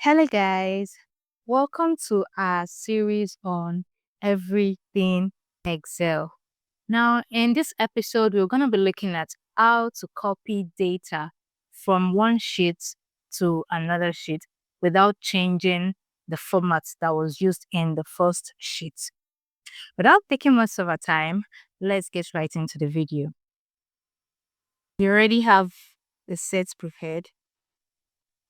Hello, guys. Welcome to our series on everything Excel. Now, in this episode, we're going to be looking at how to copy data from one sheet to another sheet without changing the format that was used in the first sheet. Without taking much of our time, let's get right into the video. You already have the sets prepared.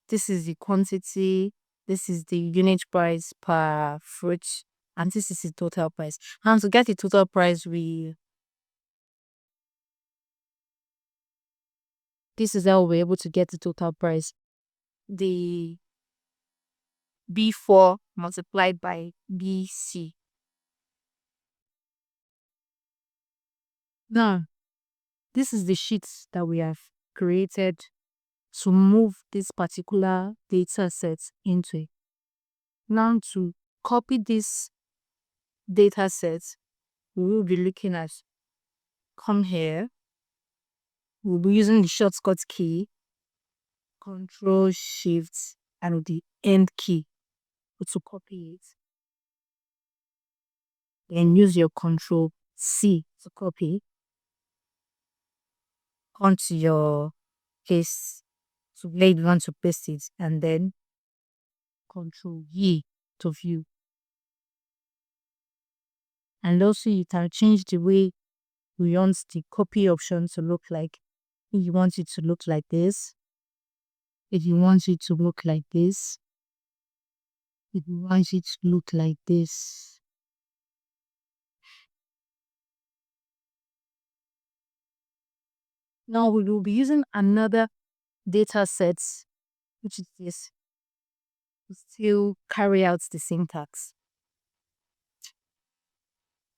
This is the quantity, this is the unit price per fruit, and this is the total price. And to get the total price, this is how we're able to get the total price. The B4 multiplied by BC. Now, this is the sheet that we have created to move this particular data set into it. Now, to copy this data set, we will be looking at come here. We'll be using the shortcut key, Control Shift, and the End key to copy it. Then use your Control C to copy. Onto your paste to where you want to paste it, and then Control V to view. And also you can change the way you want the copy option to look like. If you want it to look like this, if you want it to look like this, if you want it to look like this. Now we will be using another data set, which is this, to still carry out the syntax.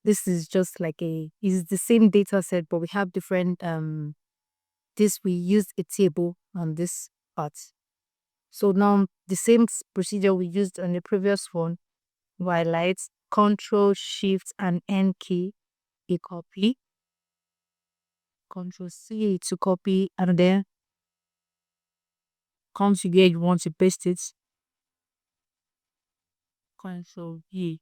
This is just like is the same data set, but we have different we used a table on this part. So now the same procedure we used on the previous one, highlight, Control Shift and N key, a copy, Control C to copy, and then come to where you want to paste it, Control V.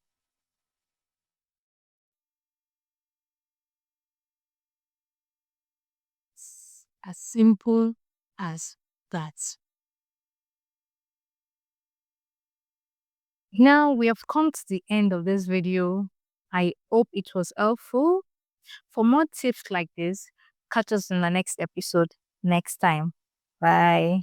It's as simple as that. Now we have come to the end of this video. I hope it was helpful. For more tips like this, catch us in the next episode next time. Bye.